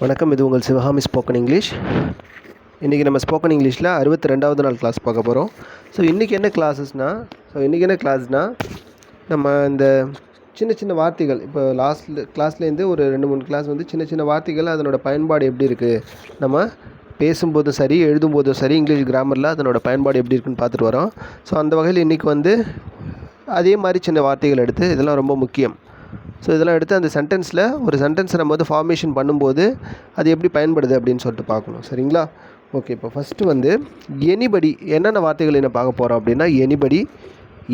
வணக்கம். இது உங்கள் சிவகாமி ஸ்போக்கன் இங்கிலீஷ். இன்றைக்கி நம்ம ஸ்போக்கன் இங்கிலீஷில் 62வது நாள் கிளாஸ் பார்க்க போகிறோம். இன்றைக்கி என்ன கிளாஸ்னால் நம்ம இந்த சின்ன சின்ன வார்த்தைகள் இப்போ கிளாஸ்லேருந்து ஒரு 2-3 கிளாஸ் வந்து சின்ன சின்ன வார்த்தைகள் அதனோட பயன்பாடு எப்படி இருக்குது, நம்ம பேசும்போதும் சரி எழுதும்போதும் சரி இங்கிலீஷ் கிராமரில் அதனோட பயன்பாடு எப்படி இருக்குன்னு பார்த்துட்டு வரோம். அந்த வகையில் இன்றைக்கி வந்து அதே மாதிரி சின்ன வார்த்தைகள் எடுத்து இதெல்லாம் ரொம்ப முக்கியம். இதெல்லாம் எடுத்து அந்த ஒரு சென்டென்ஸை நம்ம வந்து ஃபார்மேஷன் பண்ணும்போது அது எப்படி பயன்படுது அப்படின்னு சொல்லிட்டு பார்க்கணும். சரிங்களா? ஓகே. இப்போ ஃபஸ்ட்டு வந்து எனிபடி என்னென்ன வார்த்தைகள் என்ன பார்க்க போகிறோம் அப்படின்னா, எனிபடி,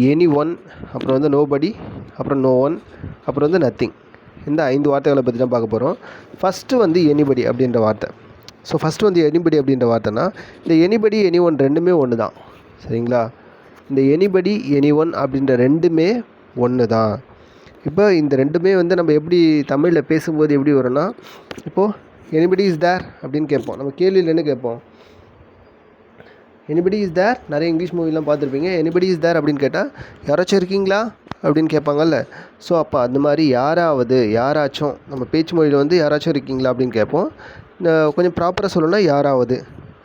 எனி ஒன், அப்புறம் வந்து நோபடி, அப்புறம் நோ ஒன், அப்புறம் வந்து நத்திங். இந்த 5 வார்த்தைகளை பற்றி தான் பார்க்க போகிறோம். ஃபஸ்ட்டு வந்து எனிபடி அப்படின்ற வார்த்தை. ஃபஸ்ட்டு வந்து எனிபடி அப்படின்ற வார்த்தைனா, இந்த எனிபடி எனி ஒன் ரெண்டுமே ஒன்று தான். சரிங்களா? இந்த எனிபடி எனி ஒன் அப்படின்ற ரெண்டுமே ஒன்று தான். இப்போ இந்த ரெண்டுமே வந்து நம்ம எப்படி தமிழில் பேசும்போது எப்படி வரும்னா, இப்போது எனிபடி இஸ் தேர் அப்படின்னு கேட்போம். நம்ம கேள்வியில் என்ன கேட்போம்? Anybody is there. நிறைய இங்கிலீஷ் மூவிலாம் பார்த்துருப்பீங்க. எனிபடி இஸ் தேர் அப்படின்னு கேட்டால் யாராச்சும் இருக்கீங்களா அப்படின்னு கேட்பாங்கல்ல. அப்போ அந்த மாதிரி யாராச்சும் நம்ம பேச்சு மொழியில் வந்து யாராச்சும் இருக்கீங்களா அப்படின்னு கேட்போம். கொஞ்சம் ப்ராப்பராக சொல்லணும்னா யாராவது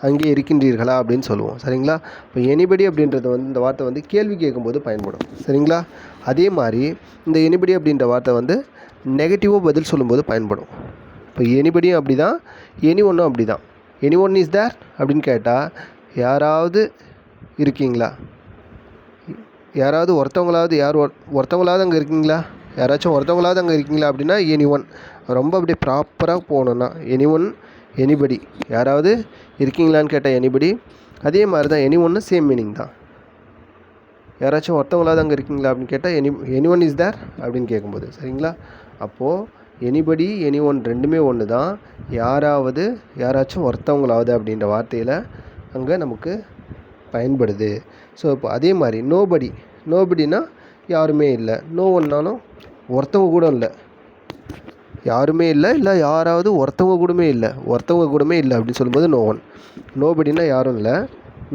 அங்கே இருக்கின்றீர்களா அப்படின்னு சொல்லுவோம். சரிங்களா? இப்போ எனிபடி அப்படின்றது வந்து இந்த வார்த்தை வந்து கேள்வி கேட்கும்போது பயன்படும். சரிங்களா? அதே மாதிரி இந்த எனிபடி அப்படின்ற வார்த்தை வந்து நெகட்டிவாக பதில் சொல்லும்போது பயன்படும். இப்போ எனிபடியும் அப்படி தான், எனி ஒன்றும் அப்படி தான். எனி ஒன் இஸ் தேர் அப்படின்னு கேட்டால் யாராவது இருக்கீங்களா, யாராவது ஒருத்தவங்களாவது அங்கே இருக்கீங்களா, யாராச்சும் ஒருத்தவங்களாவது அங்கே இருக்கீங்களா அப்படின்னா எனி ஒன். ரொம்ப அப்படியே ப்ராப்பராக போகணுன்னா எனி ஒன், எனிபடி, யாராவது இருக்கீங்களான்னு கேட்டால் எனிபடி. அதே மாதிரி தான் எனி ஒன்று சேம் மீனிங் தான். யாராச்சும் ஒருத்தவங்களாவது அங்கே இருக்கீங்களா அப்படின்னு கேட்டால் எனி ஒன் இஸ் தேர் அப்படின்னு கேட்கும்போது. சரிங்களா? அப்போது எனிபடி எனி ஒன் ரெண்டுமே ஒன்று தான். யாராச்சும் ஒருத்தவங்களாவது அப்படின்ற வார்த்தையில் அங்கே நமக்கு பயன்படுது. இப்போ அதே மாதிரி நோபடினா யாருமே இல்லை. நோ ஒன்னாலும் ஒருத்தவங்க கூட இல்லை, யாருமே இல்லை, யாராவது ஒருத்தவங்க கூடமே இல்லை அப்படின்னு சொல்லும்போது நோ ஒன். நோபடினா யாரும் இல்லை,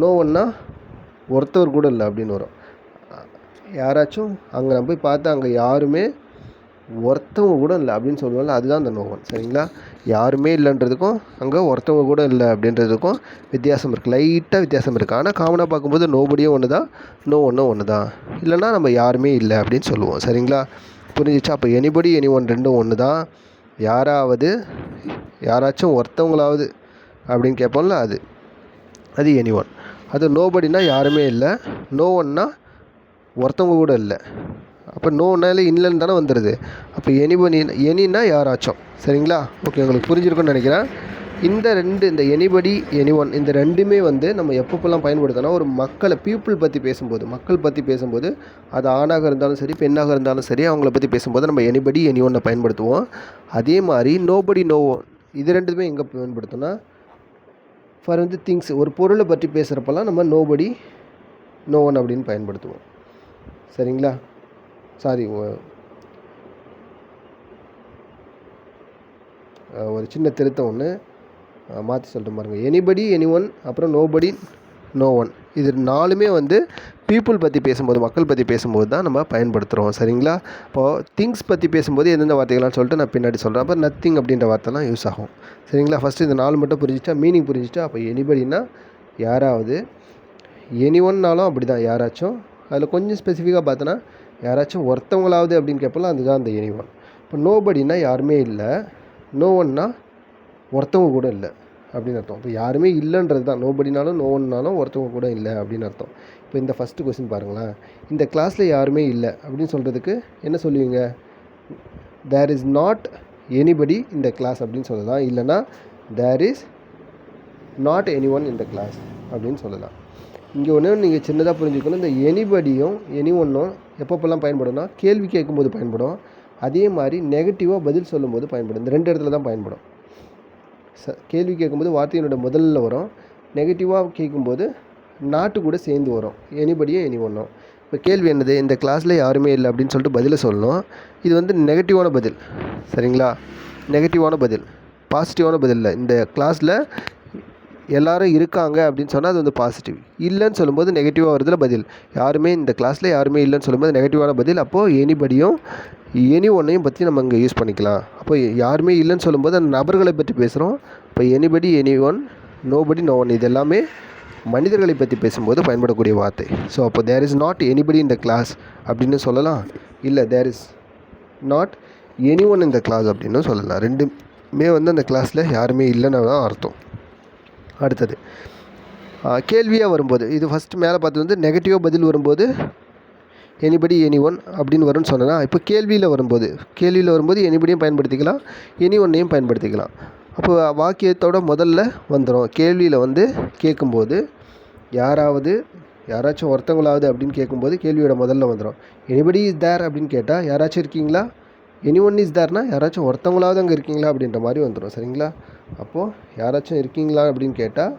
நோ ஒன்னா ஒருத்தவர் கூட இல்லை அப்படின்னு வரும். யாராச்சும் அங்கே நம்ம போய் பார்த்தா அங்கே யாருமே ஒருத்தவங்க கூட இல்லை அப்படின்னு சொல்லுவாங்க, அதுதான் அந்த நோ ஒன். சரிங்களா? யாருமே இல்லைன்றதுக்கும் அங்கே ஒருத்தவங்க கூட இல்லை அப்படின்றதுக்கும் வித்தியாசம் இருக்குது, லைட்டாக வித்தியாசம் இருக்குது. ஆனால் காமனாக பார்க்கும்போது நோபடியும் ஒன்று தான், நோ ஒன்றும் ஒன்று தான். இல்லைன்னா நம்ம யாருமே இல்லை அப்படின்னு சொல்லுவோம். சரிங்களா? புரிஞ்சிச்சா? அப்போ எனிபடி எனி ஒன் ரெண்டும் ஒன்று தான். யாராச்சும் ஒருத்தவங்களாவது அப்படின்னு கேட்போம்ல, அது எனி ஒன். அது நோபடினா யாருமே இல்லை, நோ ஒன்னா ஒருத்தவங்க கூட இல்லை. அப்போ நோனாலே இல்லைன்னு தானே வந்துடுது. அப்போ எனினா யாராச்சும். சரிங்களா? ஓகே, உங்களுக்கு புரிஞ்சிருக்குன்னு நினைக்கிறேன். இந்த எனிபடி எனி ஒன் இந்த ரெண்டுமே வந்து நம்ம எப்பப்பெல்லாம் பயன்படுத்தணும், ஒரு மக்கள் பற்றி பேசும்போது அது ஆணாக இருந்தாலும் சரி பெண்ணாக இருந்தாலும் சரி அவங்கள பற்றி பேசும்போது நம்ம எனிபடி எனி ஒன்னை பயன்படுத்துவோம். அதே மாதிரி நோபடி நோ ஒன் இது ரெண்டுமே எங்கே பயன்படுத்தோம்னா, ஃபார் வந்து திங்ஸ், ஒரு பொருளை பற்றி பேசுகிறப்பெல்லாம் நம்ம நோபடி நோ ஒன் அப்படின்னு பயன்படுத்துவோம். சரிங்களா? ஒரு சின்ன திருத்தம் ஒன்று மாற்றி சொல்லிட்டு பாருங்கள். எனிபடி எனி ஒன் அப்புறம் நோபடி நோ ஒன் இது 4மே வந்து மக்கள் பற்றி பேசும்போது தான் நம்ம பயன்படுத்துகிறோம். சரிங்களா? இப்போது திங்ஸ் பற்றி பேசும்போது எந்தெந்த வார்த்தைகள்லாம் சொல்லிட்டு நான் பின்னாடி சொல்கிறேன். அப்போ நத்திங் அப்படின்ற வார்த்தைலாம் யூஸ் ஆகும். சரிங்களா? ஃபஸ்ட்டு இந்த 4 மட்டும் புரிஞ்சிட்டா, மீனிங் புரிஞ்சிட்டா. அப்போ எனிபடினா யாராவது, எனி ஒன்னாலும் அப்படி தான் யாராச்சும். அதில் கொஞ்சம் ஸ்பெசிஃபிக்காக பார்த்தோன்னா யாராச்சும் ஒருத்தவங்களாவது அப்படின்னு கேட்பலாம், அதுதான் அந்த எனி ஒன். இப்போ நோபடினா யாருமே இல்லை, நோ ஒன்னா ஒருத்தவங்க கூட இல்லை அப்படின்னு அர்த்தம். இப்போ யாருமே இல்லைன்றது தான். நோபடினாலும் நோ ஒன்னாலும் ஒருத்தவங்க கூட இல்லை அப்படின்னு அர்த்தம். இப்போ இந்த ஃபஸ்ட்டு கொஸ்டின் பாருங்களேன். இந்த கிளாஸில் யாருமே இல்லை அப்படின்னு சொல்கிறதுக்கு என்ன சொல்லுவீங்க? There is not anybody in the class அப்படின்னு சொல்லலாம். இல்லைனா there is not anyone in the class அப்படின்னு சொல்லலாம். இங்கே ஒன்று நீங்கள் சின்னதாக புரிஞ்சுக்கணும். இந்த எனிபடியும் எனி ஒன்றும் எப்பப்பெல்லாம் பயன்படும்னா, கேள்வி கேட்கும்போது பயன்படும். அதே மாதிரி நெகட்டிவாக பதில் சொல்லும்போது பயன்படும். இந்த 2 இடத்துல தான் பயன்படும். கேள்வி கேட்கும்போது வார்த்தையினோட முதல்ல வரும், நெகட்டிவாக கேட்கும்போது நாட்டு கூட சேர்ந்து வரும், எனிபடியும் எனி ஒன்றும். இப்போ கேள்வி என்னது? இந்த கிளாஸில் யாருமே இல்லை அப்படின்னு சொல்லிட்டு பதிலை சொல்லணும். இது வந்து நெகட்டிவான பதில். சரிங்களா? நெகட்டிவான பதில், பாசிட்டிவான பதில் இல்லை. இந்த கிளாஸில் எல்லோரும் இருக்காங்க அப்படின்னு சொன்னால் அது வந்து பாசிட்டிவ். இல்லைன்னு சொல்லும்போது நெகட்டிவாக வருதுல பதில். யாருமே இந்த கிளாஸில் யாருமே இல்லைன்னு சொல்லும்போது நெகட்டிவான பதில். அப்போது எனிபடியும் எனி ஒன்னையும் பற்றி நம்ம இங்கே யூஸ் பண்ணிக்கலாம். அப்போ யாருமே இல்லைன்னு சொல்லும்போது அந்த நபர்களை பற்றி பேசுகிறோம். இப்போ anybody, anyone, nobody, no one, இது எல்லாமே மனிதர்களை பற்றி பேசும்போது பயன்படக்கூடிய வார்த்தை. ஸோ அப்போ தேர் இஸ் நாட் எனிபடி இந்த கிளாஸ் அப்படின்னு சொல்லலாம். இல்லை there is not anyone இந்த கிளாஸ் அப்படின்னு சொல்லலாம். ரெண்டுமே வந்து அந்த கிளாஸில் யாருமே இல்லைன்னு தான் அர்த்தம். அடுத்தது கேள்வியாக வரும்போது, இது ஃபஸ்ட்டு மேலே பார்த்து வந்து நெகட்டிவாக பதில் வரும்போது எனிபடி, எனி ஒன் அப்படின்னு வரும்னு சொன்னேன்னா, இப்போ கேள்வியில் வரும்போது எனிபடியும் பயன்படுத்திக்கலாம், எனி ஒன்னையும் பயன்படுத்திக்கலாம். அப்போ வாக்கியத்தோட முதல்ல வந்துடும். கேள்வியில் வந்து கேட்கும்போது யாராச்சும் ஒருத்தவங்களாவது அப்படின்னு கேட்கும்போது கேள்வியோட முதல்ல வந்துடும். எனிபடி இஸ் தேர் அப்படின்னு கேட்டால் யாராச்சும் இருக்கீங்களா, எனி ஒன் இஸ் தேர்னா யாராச்சும் ஒருத்தவங்களாவது அங்கே இருக்கீங்களா அப்படின்ற மாதிரி வந்துடும். சரிங்களா? அப்போது யாராச்சும் இருக்கீங்களா அப்படின்னு கேட்டால்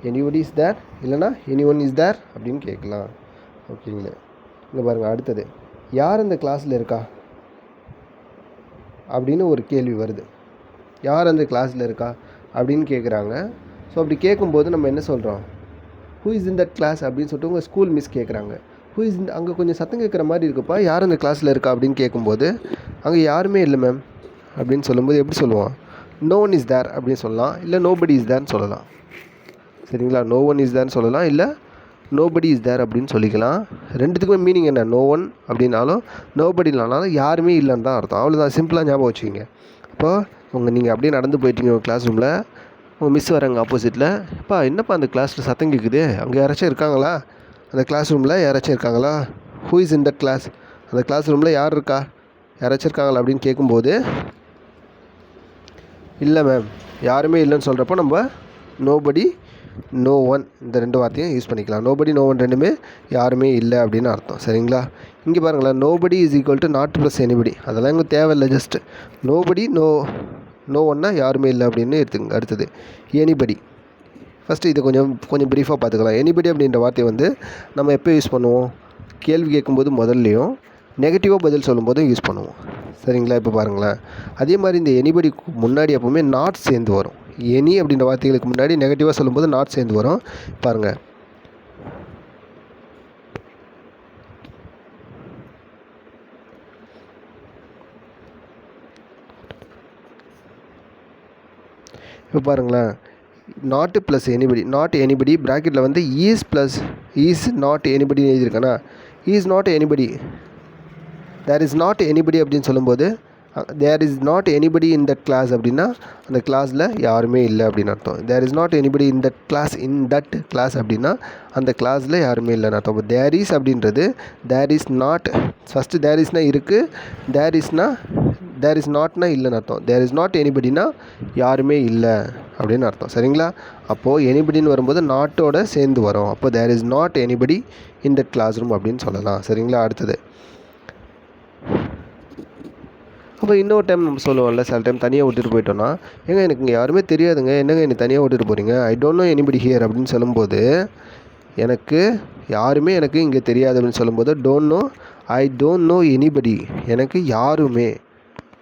எனிபடி இஸ் தேர், இல்லைனா எனி ஒன் இஸ் தேர் அப்படின்னு கேட்கலாம். ஓகேங்களா? இங்கே பாருங்கள், அடுத்தது யார் இந்த கிளாஸில் இருக்கா அப்படின்னு ஒரு கேள்வி வருது. யார் அந்த கிளாஸில் இருக்கா அப்படின்னு கேட்குறாங்க. ஸோ அப்படி கேட்கும்போது நம்ம என்ன சொல்கிறோம், who is in that class அப்படின்னு சொல்லிட்டு உங்கள் ஸ்கூல் மிஸ் கேட்குறாங்க. ஹூ இஸ் அங்கே கொஞ்சம் சத்தம் கேட்குற மாதிரி இருக்குப்பா, யார் அந்த கிளாஸில் இருக்கா அப்படின்னு கேட்கும்போது அங்கே யாருமே இல்லை மேம் அப்படின்னு சொல்லும்போது எப்படி சொல்லுவோம், நோ ஒன் இஸ் தேர் அப்படின்னு சொல்லலாம், இல்லை நோபடி இஸ் தேர்ன்னு சொல்லலாம். சரிங்களா? நோ ஒன் இஸ் தேர்ன்னு சொல்லலாம், இல்லை நோபடி இஸ் தேர் அப்படின்னு சொல்லிக்கலாம். ரெண்டுத்துக்குமே மீனிங் என்ன, நோ ஒன் அப்படின்னாலும் நோபடி இல்லைனாலும் யாருமே இல்லைன்னு தான் அர்த்தம். அவ்வளோதான், சிம்பிளாக ஞாபகம் வச்சுக்கிங்க. அப்போது நீங்கள் அப்படியே நடந்து போயிட்டீங்க உங்கள் கிளாஸ் ரூமில், உங்கள் மிஸ் வராங்க ஆப்போசிட்டில், அப்பா என்னப்பா அந்த கிளாஸில் சத்தம் கேட்குது, அங்கே யாராச்சும் இருக்காங்களா, அந்த கிளாஸ் ரூமில் யாராச்சும் இருக்காங்களா, who is in that class, அந்த கிளாஸ் ரூமில் யார் இருக்கா, யாராச்சும் இருக்காங்களா அப்படின்னு கேட்கும்போது இல்லை மேம் யாருமே இல்லைன்னு சொல்கிறப்போ நம்ம நோபடி, நோ ஒன் இந்த ரெண்டு வார்த்தையும் யூஸ் பண்ணிக்கலாம். நோபடி, நோ ஒன் ரெண்டுமே யாருமே இல்லை அப்படின்னு அர்த்தம். சரிங்களா? இங்கே பாருங்களேன், nobody is equal to not plus anybody, அதெல்லாம் இங்கே தேவையில்லை. ஜஸ்ட் நோபடி, நோ ஒன்னா யாருமே இல்லை அப்படின்னு எடுத்துக்கங்க. அடுத்தது எனிபடி. ஃபஸ்ட்டு இது கொஞ்சம் ப்ரீஃபாக பார்த்துக்கலாம். எனிபடி அப்படின்ற வார்த்தையை வந்து நம்ம எப்போ யூஸ் பண்ணுவோம், கேள்வி கேட்கும்போது முதல்லையும் நெகட்டிவாக பதில் சொல்லும்போதும் யூஸ் பண்ணுவோம். சரிங்களா? இப்போ பாருங்களேன், அதே மாதிரி இந்த எனிபடிக்கு முன்னாடி எப்போவுமே நாட் சேர்ந்து வரும். எனி அப்படின்ற வார்த்தைகளுக்கு முன்னாடி நெகட்டிவாக சொல்லும்போது நாட் சேர்ந்து வரும். பாருங்கள், இப்போ பாருங்களேன், நாட்டு ப்ளஸ் எனிபடி, நாட் எனிபடி ப்ராக்கெட்டில் வந்து ஈஸ் நாட் எனிபடின்னு எழுதியிருக்கேன்னா, is not anybody, there is not anybody அப்படின்னு சொல்லும்போது there is not anybody in that class அப்படின்னா அந்த கிளாஸில் யாருமே இல்லை அப்படின்னு அர்த்தம். There is not anybody in that class அப்படின்னா அந்த கிளாஸில் யாருமே இல்லைன்னு அர்த்தம். இப்போ தேர் இஸ் அப்படின்றது தேர் இஸ் நாட், ஃபஸ்ட்டு தேர் இஸ்னால் இருக்குது, தேர் இஸ் நாட்னா இல்லைன்னு அர்த்தம். தேர் இஸ் நாட் எனிபடினா யாருமே இல்லை அப்படின்னு அர்த்தம். சரிங்களா? அப்போது எனிபடின்னு வரும்போது நாட்டோட சேர்ந்து வரும். அப்போ there is not anybody in that classroom அப்படின்னு சொல்லலாம். சரிங்களா? அடுத்தது, அப்போ இன்னொரு டைம் நம்ம சொல்லுவோம்ல, சில டைம் தனியாக விட்டுட்டு போயிட்டோன்னா, எனக்கு இங்கே யாருமே தெரியாதுங்க, என்னங்க என்னை தனியாக விட்டுட்டு போகிறீங்க, I don't know anybody here அப்படின்னு சொல்லும்போது எனக்கு இங்கே தெரியாது அப்படின்னு சொல்லும்போது ஐ டோன்ட் நோ எனிபடி, எனக்கு யாருமே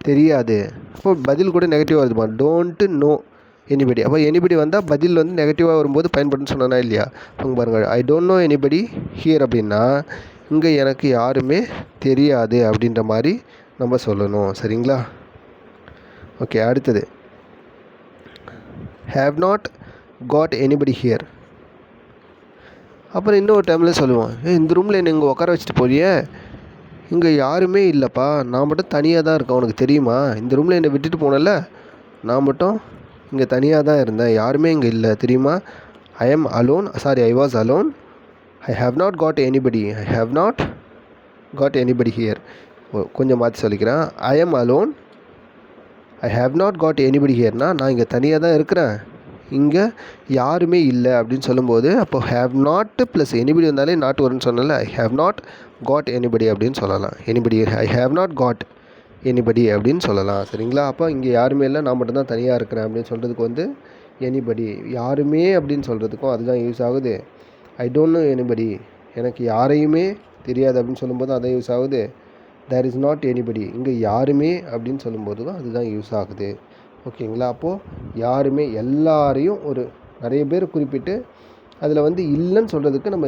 தெரியாது. அப்போ பதில் கூட நெகட்டிவாக வருதுமா, டோன்ட்டு நோ எனிபடி. அப்போ எனிபடி வந்தால் பதில் வந்து நெகட்டிவாக வரும்போது பயன்படுன்னு சொன்னா இல்லையா? அவங்க பாருங்கள், I don't know anybody here அப்படின்னா இங்கே எனக்கு யாருமே தெரியாது அப்படின்ற மாதிரி நம்ம சொல்லணும். சரிங்களா? ஓகே, அடுத்தது, have not got anybody here. அப்புறம் இன்னொரு டைமில் சொல்லுவோம், இந்த ரூமில் என்னை இங்கே உட்கார வச்சுட்டு போறியே, இங்கே யாருமே இல்லைப்பா, நான் மட்டும் தனியாக தான் இருக்கேன், உனக்கு தெரியுமா, இந்த ரூமில் என்னை விட்டுட்டு போனல, நான் மட்டும் இங்கே தனியாக தான் இருந்தேன், யாருமே இங்கே இல்லை தெரியுமா, I was alone, I have not got anybody here. கொஞ்சம் மாற்றி சொல்லிக்கிறேன், I am alone, I have not got anybody ஹியர்னா நான் இங்கே தனியாக தான் இருக்கிறேன், இங்கே யாருமே இல்லை அப்படின்னு சொல்லும்போது அப்போ ஹேவ் நாட் ப்ளஸ் எனிபடி வந்தாலே நாட் வரும்னு சொன்னால I have not got anybody அப்படின்னு சொல்லலாம். I have not got anybody அப்படின்னு சொல்லலாம். சரிங்களா? அப்போ இங்கே யாருமே இல்லை, நான் மட்டும்தான் தனியாக இருக்கிறேன் அப்படின்னு சொல்கிறதுக்கு வந்து எனிபடி, யாருமே அப்படின்னு சொல்கிறதுக்கும் அதுதான் யூஸ் ஆகுது. ஐ டோன்ட் நோ எனிபடி, எனக்கு யாரையுமே தெரியாது அப்படின்னு சொல்லும்போது அதான் யூஸ் ஆகுது. தேர் இஸ் நாட் எனிபடி, இங்கே யாருமே அப்படின்னு சொல்லும்போது தான் அதுதான் யூஸ் ஆகுது. ஓகேங்களா? அப்போது யாருமே, எல்லாரையும் ஒரு நிறைய பேர் குறிப்பிட்டு அதில் வந்து இல்லைன்னு சொல்கிறதுக்கு நம்ம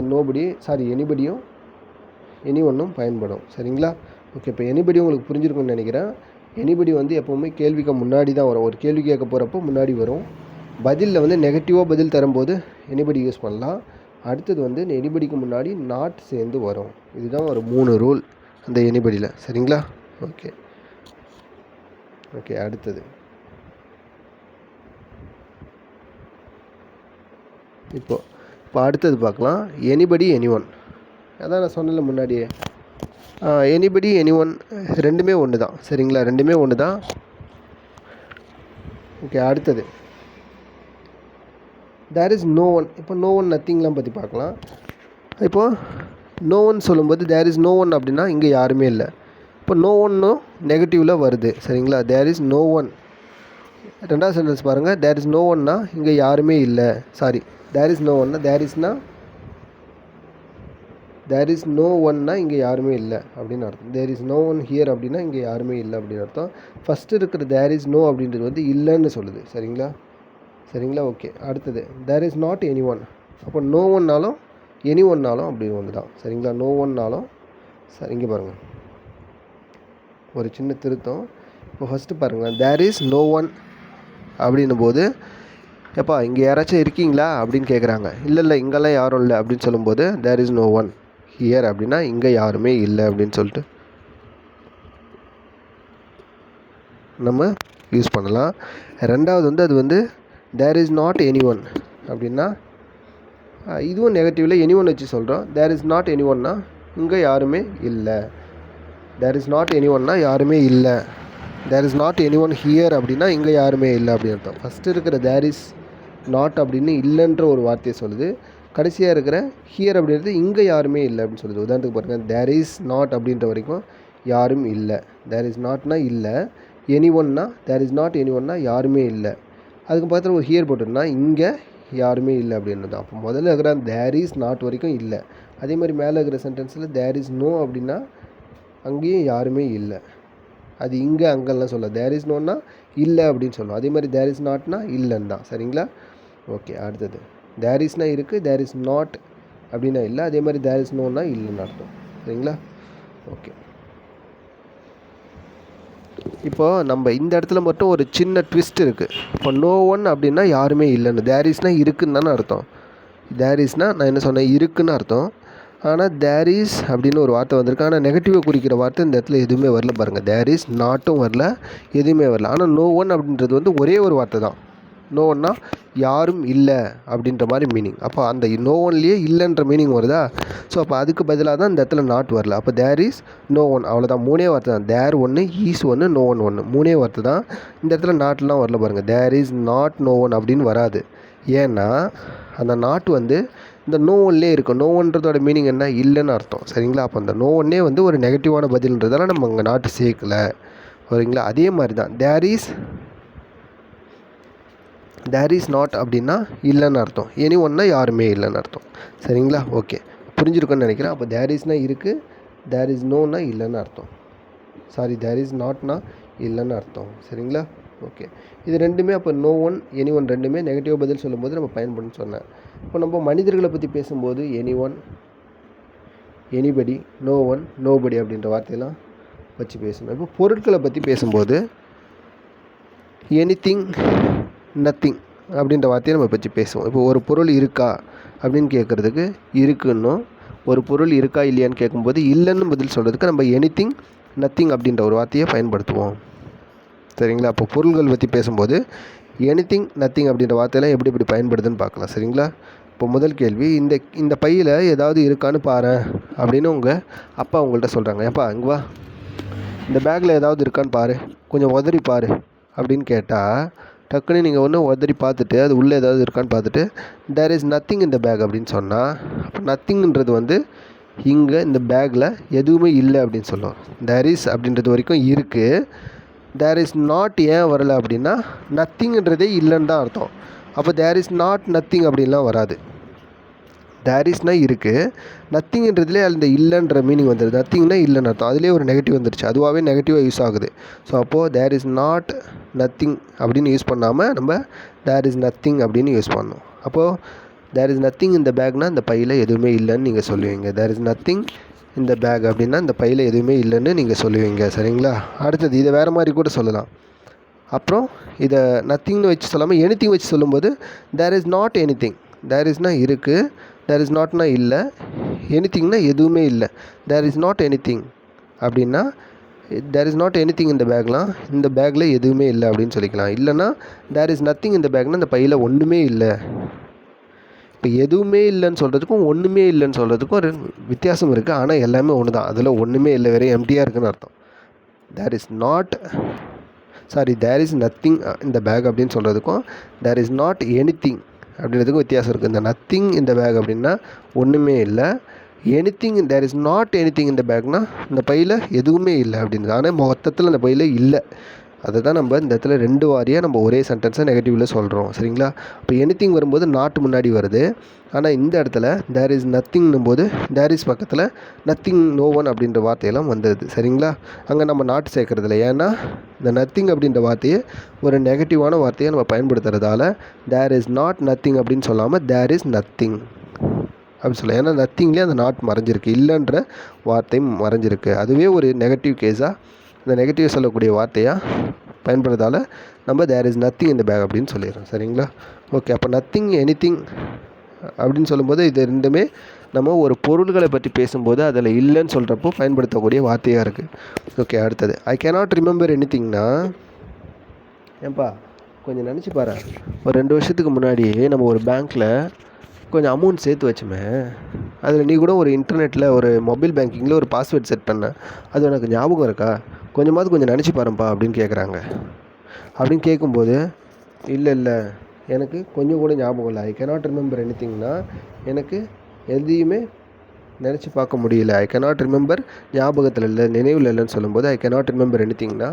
எனிபடியும் எனி ஒன்றும் பயன்படும். சரிங்களா? ஓகே, இப்போ எனிபடி உங்களுக்கு புரிஞ்சிருக்கும்னு நினைக்கிறேன். எனிபடி வந்து எப்போவுமே கேள்விக்கு முன்னாடி தான் வரும். ஒரு கேள்வி கேட்க போகிறப்போ முன்னாடி வரும். பதிலில் வந்து நெகட்டிவாக பதில் தரும்போது எனிபடி யூஸ் பண்ணலாம். அடுத்தது வந்து எனிபடிக்கு முன்னாடி நாட் சேர்ந்து வரும். இதுதான் ஒரு 3 ரூல் அந்த எனிபடியில். சரிங்களா? ஓகே ஓகே அடுத்தது இப்போ அடுத்தது பார்க்கலாம். Anybody any one. அதான் நான் சொன்னல முன்னாடியே, எனிபடி எனி ஒன் ரெண்டுமே ஒன்று தான். சரிங்களா? ரெண்டுமே ஒன்று தான். ஓகே அடுத்தது தேர் இஸ் நோ ஒன். இப்போ நோ ஒன் நத்திங்லாம் பற்றி பார்க்கலாம். இப்போது நோ ஒன் சொல்லும்போது தேர் இஸ் நோ ஒன் அப்படின்னா இங்கே யாருமே இல்லை. இப்போ நோ ஒன்னும் நெகட்டிவில் வருது. சரிங்களா? There is no one. ரெண்டாவது சென்டென்ஸ் பாருங்கள். தேர் இஸ் நோ ஒன்னா இங்கே யாருமே இல்லை. தேர் இஸ் நோ ஒன்னா தேர் இஸ் நோ ஒன்னா இங்கே யாருமே இல்லை அப்படின்னு அர்த்தம். There is no one here அப்படின்னா இங்கே யாருமே இல்லை அப்படின்னு அர்த்தம். ஃபஸ்ட்டு இருக்கிற தேர் இஸ் நோ அப்படின்றது வந்து இல்லைன்னு சொல்லுது. சரிங்களா? ஓகே அடுத்தது there is not anyone. அப்போ நோ ஒன்னாலும் எனி ஒன்னாலும் அப்படி ஒன்று தான். சரிங்களா? நோ ஒன்னாலும் இங்கே பாருங்கள் ஒரு சின்ன திருத்தம். இப்போ ஃபஸ்ட்டு பாருங்கள், தேர் இஸ் நோ ஒன் அப்படின்னும் போது எப்பா இங்கே யாராச்சும் இருக்கீங்களா அப்படின்னு கேட்குறாங்க. இல்லை இங்கெல்லாம் யாரும் இல்லை அப்படின்னு சொல்லும்போது there is no one here அப்படின்னா இங்கே யாருமே இல்லை அப்படின்னு சொல்லிட்டு நம்ம யூஸ் பண்ணலாம். ரெண்டாவது வந்து அது வந்து there is not anyone அப்படின்னா இதுவும் நெகட்டிவில் எனி ஒன் வச்சு சொல்கிறோம். தேர் இஸ் நாட் எனி ஒன்னா இங்கே யாருமே இல்லை. தேர் இஸ் நாட் எனி ஒன்னா யாருமே இல்லை. There is not anyone here அப்படின்னா இங்கே யாருமே இல்லை அப்படின்னு அர்த்தம். ஃபஸ்ட்டு இருக்கிற தேர் இஸ் நாட் அப்படின்னு இல்லைன்ற ஒரு வார்த்தையை சொல்லுது. கடைசியாக இருக்கிற ஹியர் அப்படின்றது இங்கே யாருமே இல்லை அப்படின்னு சொல்லுது. உதாரணத்துக்கு பாருங்கள், தேர் இஸ் நாட் அப்படின்ற வரைக்கும் யாரும் இல்லை. தேர் இஸ் நாட்னா இல்லை. எனி ஒன்னா தேர் இஸ் நாட் எனி ஒன்னா யாருமே இல்லை. அதுக்கு பக்கத்தில் ஒரு ஹியர் போட்டுருந்தா இங்கே யாருமே இல்லை அப்படின்றது. அப்போ முதல்ல இருக்கிற தேர் இஸ் நாட் வரைக்கும் இல்லை. அதே மாதிரி மேலே இருக்கிற சென்டென்ஸில் தேர் இஸ் நோ அப்படின்னா அங்கேயும் யாருமே இல்லை. அது இங்கே அங்கெல்லாம் சொல்ல. தேர் இஸ் நோன்னா இல்லை அப்படின்னு சொல்லுவோம். அதே மாதிரி தேர் இஸ் நாட்னா இல்லைன்னு தான். சரிங்களா? ஓகே அடுத்தது தேர் இஸ்னா இருக்குது, தேர் இஸ் நாட் அப்படின்னா இல்லை. அதே மாதிரி தேர் இஸ் நோன்னா இல்லைன்னு அர்த்தம். சரிங்களா? ஓகே இப்போது நம்ம இந்த இடத்துல மட்டும் ஒரு சின்ன ட்விஸ்ட் இருக்குது. இப்போ நோ ஒன் அப்படின்னா யாருமே இல்லைன்னு, தேர் இஸ்னால் இருக்குன்னு தானே அர்த்தம். தேர் இஸ்னால் நான் என்ன சொன்னேன், இருக்குன்னு அர்த்தம். ஆனால் தேர் இஸ் அப்படின்னு ஒரு வார்த்தை வந்திருக்கு. ஆனால் நெகட்டிவை குறிக்கிற வார்த்தை இந்த இடத்துல எதுவுமே வரல பாருங்கள். தேர் இஸ் நாட்டும் வரல, எதுவுமே வரல. ஆனால் நோ ஒன் அப்படின்றது வந்து ஒரே ஒரு வார்த்தை தான். நோ ஒன்னா யாரும் இல்லை அப்படின்ற மாதிரி மீனிங். அப்போ அந்த நோ ஒன்லேயே இல்லைன்ற மீனிங் வருதா? ஸோ அப்போ அதுக்கு பதிலாக தான் இந்த இடத்துல நாட் வரல. அப்போ தேர் இஸ் நோ ஒன், அவ்வளோதான். 3 வார்த்தை தான். தேர் ஒன்று, ஈஸ் ஒன்று, நோ ஒன் ஒன்று, 3 வார்த்தை தான். இந்த இடத்துல நாட்லாம் வரல பாருங்கள். There is not no one அப்படின்னு வராது. ஏன்னா அந்த நாட் வந்து இந்த நோ ஒன்லேயே இருக்கும். நோ ஒன்றதோட மீனிங் என்ன, இல்லைன்னு அர்த்தம். சரிங்களா? அப்போ அந்த நோ ஒன்னே வந்து ஒரு நெகட்டிவான பதில்ன்றதால நம்ம அங்கே நாட்டு சேர்க்கலை. சரிங்களா? அதே மாதிரி தான் தேர் இஸ் நாட் அப்படின்னா இல்லைன்னு அர்த்தம். எனி ஒன்னா யாருமே இல்லைன்னு அர்த்தம். சரிங்களா? ஓகே புரிஞ்சிருக்குன்னு நினைக்கிறேன். அப்போ தேர் இஸ்னா இருக்குது, தேர் இஸ் நோன்னா இல்லைன்னு அர்த்தம். தேர் இஸ் நாட்னா இல்லைன்னு அர்த்தம். சரிங்களா? ஓகே இது ரெண்டுமே அப்போ நோ ஒன் எனி ஒன் ரெண்டுமே நெகட்டிவ் பதில் சொல்லும்போது நம்ம பயன்படுன்னு சொன்னேன். இப்போ நம்ம மனிதர்களை பற்றி பேசும்போது anyone, anybody, no one, nobody அப்படின்ற வார்த்தையெல்லாம் வச்சு பேசணும். இப்போ பொருட்களை பற்றி பேசும்போது எனிதிங், நத்திங் அப்படின்ற வார்த்தையை நம்ம பற்றி பேசுவோம். இப்போ ஒரு பொருள் இருக்கா அப்படின்னு கேட்குறதுக்கு இருக்குன்னும், ஒரு பொருள் இருக்கா இல்லையான்னு கேட்கும்போது இல்லைன்னு பதில் சொல்கிறதுக்கு நம்ம எனிதிங், நத்திங் அப்படின்ற ஒரு வார்த்தையை பயன்படுத்துவோம். சரிங்களா? அப்போ பொருள்கள் பற்றி பேசும்போது எனிதிங், நத்திங் அப்படின்ற வார்த்தையெல்லாம் எப்படி பயன்படுதுன்னு பார்க்கலாம். சரிங்களா? இப்போ முதல் கேள்வி, இந்த பையில் ஏதாவது இருக்கான்னு பாரு அப்படின்னு உங்கள் அப்பா உங்கள்கிட்ட சொல்கிறாங்க. ஏப்பா இங்கே வா, இந்த பேக்கில் ஏதாவது இருக்கான்னு பாரு, கொஞ்சம் உதறி பாரு அப்படின்னு கேட்டால் டக்குன்னு நீங்கள் ஒன்று உதறி பார்த்துட்டு அது உள்ளே ஏதாவது இருக்கான்னு பார்த்துட்டு தேர் இஸ் நத்திங் இந்த பேக் அப்படின்னு சொன்னால், அப்போ நத்திங்ன்றது வந்து இங்கே இந்த பேக்கில் எதுவுமே இல்லை அப்படின்னு சொல்லுவோம். தேர் இஸ் அப்படின்றது வரைக்கும் இருக்குது. தேர் இஸ் நாட் ஏன் வரலை அப்படின்னா நத்திங்ன்றதே இல்லைன்னு தான் அர்த்தம். அப்போ தேர் இஸ் நாட் நத்திங் அப்படின்லாம் வராது. தேர் இஸ்னால் இருக்குது, நத்திங்ன்றதுலேயே அந்த இல்லைன்ற மீனிங் வந்துடுது. நத்திங்னா இல்லைன்னு அர்த்தம். அதுலேயே ஒரு நெகட்டிவ் வந்துடுச்சு, அதுவாகவே நெகட்டிவாக யூஸ் ஆகுது. ஸோ அப்போது தேர் இஸ் நாட் நத்திங் அப்படின்னு யூஸ் பண்ணாமல் நம்ம தேர் இஸ் நத்திங் அப்படின்னு யூஸ் பண்ணணும். அப்போது தேர் இஸ் நத்திங் இந்த பேக்னால் இந்த பையில் எதுவுமே இல்லைன்னு நீங்கள் சொல்லுவீங்க. தேர் இஸ் நத்திங் இந்த பேக் அப்படின்னா இந்த பையில் எதுவுமே இல்லைன்னு நீங்கள் சொல்லுவீங்க. சரிங்களா? அடுத்தது இதை வேறு மாதிரி கூட சொல்லலாம். அப்புறம் இதை நத்திங்னு வச்சு சொல்லாமல் எனிதிங் வச்சு சொல்லும்போது தேர் இஸ் நாட் எனிதிங். தேர் இஸ்னால் இருக்குது, தேர் இஸ் நாட்னா இல்லை, எனிதிங்னா எதுவுமே இல்லை. தேர் இஸ் நாட் எனிதிங் அப்படின்னா தேர் இஸ் நாட் எனிதிங் இந்த பேக்லாம், இந்த பேக்கில் எதுவுமே இல்லை அப்படின்னு சொல்லிக்கலாம். இல்லைனா தேர் இஸ் நத்திங் இந்த பேக்னால் இந்த பையில் ஒன்றுமே இல்லை. இப்போ எதுவுமே இல்லைன்னு சொல்கிறதுக்கும் ஒன்றுமே இல்லைன்னு சொல்கிறதுக்கும் ஒரு வித்தியாசம் இருக்குது. ஆனால் எல்லாமே ஒன்று தான். அதில் ஒன்றுமே இல்லை, வேறு எம்டியாக இருக்குன்னு அர்த்தம். தேர் இஸ் நத்திங் இந்த பேக் அப்படின்னு சொல்கிறதுக்கும் தேர் இஸ் நாட் எனிதிங் அப்படின்றதுக்கும் வித்தியாசம் இருக்குது. இந்த நத்திங் இந்த பேக் அப்படின்னா ஒன்றுமே இல்லை. Anything there is not anything இந்த பேக்னால் இந்த பையில் எதுவுமே இல்லை அப்படின்றது. ஆனால் மொத்தத்தில் அந்த பையில் இல்லை. அதை தான் நம்ம இந்த இடத்துல 2 வாரியாக நம்ம ஒரே சென்டென்ஸை நெகட்டிவில் சொல்கிறோம். சரிங்களா? இப்போ எனிதிங் வரும்போது நாட் முன்னாடி வருது. ஆனால் இந்த இடத்துல தேர் இஸ் நத்திங்னும் போது தேர் இஸ் பக்கத்தில் நத்திங், நோ ஒன் அப்படின்ற வார்த்தையெல்லாம் வந்துடுது. சரிங்களா? அங்கே நம்ம நாட் சேர்க்குறதில்ல. ஏன்னா இந்த நத்திங் அப்படின்ற வார்த்தையை ஒரு நெகட்டிவான வார்த்தையை நம்ம பயன்படுத்துறதால தேர் இஸ் நாட் நத்திங் அப்படின்னு சொல்லாமல் தேர் இஸ் நத்திங் அப்படின்னு சொல்லலாம். ஏன்னா நத்திங்லேயே அந்த நாட் மறைஞ்சிருக்கு, இல்லைன்ற வார்த்தை மறைஞ்சிருக்கு. அதுவே ஒரு நெகட்டிவ் கேஸாக, இந்த நெகட்டிவ் சொல்லக்கூடிய வார்த்தையாக பயன்படுறதால நம்ம தேர் இஸ் நத்திங் இந்த பேக் அப்படின்னு சொல்லிடுறோம். சரிங்களா? ஓகே. அப்போ நத்திங், எனிதிங் அப்படின்னு சொல்லும்போது இது ரெண்டுமே நம்ம ஒரு பொருள்களை பற்றி பேசும்போது அதில் இல்லைன்னு சொல்கிறப்போ பயன்படுத்தக்கூடிய வார்த்தையாக இருக்குது. ஓகே. அடுத்தது ஐ கேனாட் ரிமெம்பர் எனிதிங்னா, ஏன்பா கொஞ்சம் நினச்சி பாரு, ஒரு 2 வருஷத்துக்கு முன்னாடி நம்ம ஒரு பேங்க்கில் கொஞ்சம் அமௌண்ட் சேர்த்து வச்சுமே, அதில் நீ கூட ஒரு இன்டர்நெட்டில் ஒரு மொபைல் பேங்கிங்கில் ஒரு பாஸ்வேர்ட் செட் பண்ண, அது எனக்கு ஞாபகம் இருக்கா, கொஞ்சம் நினச்சி பாருப்பா அப்படின்னு கேட்குறாங்க. அப்படின்னு கேட்கும்போது இல்லை எனக்கு கொஞ்சம் கூட ஞாபகம் இல்லை. ஐ கேனாட் ரிமெம்பர் எனிதிங்னா எனக்கு எதையுமே நினச்சி பார்க்க முடியல. ஐ கேனாட் ரிமெம்பர் ஞாபகத்தில் இல்லை, நினைவில் இல்லைன்னு சொல்லும்போது ஐ கேனாட் ரிமெம்பர் எனிதிங்னா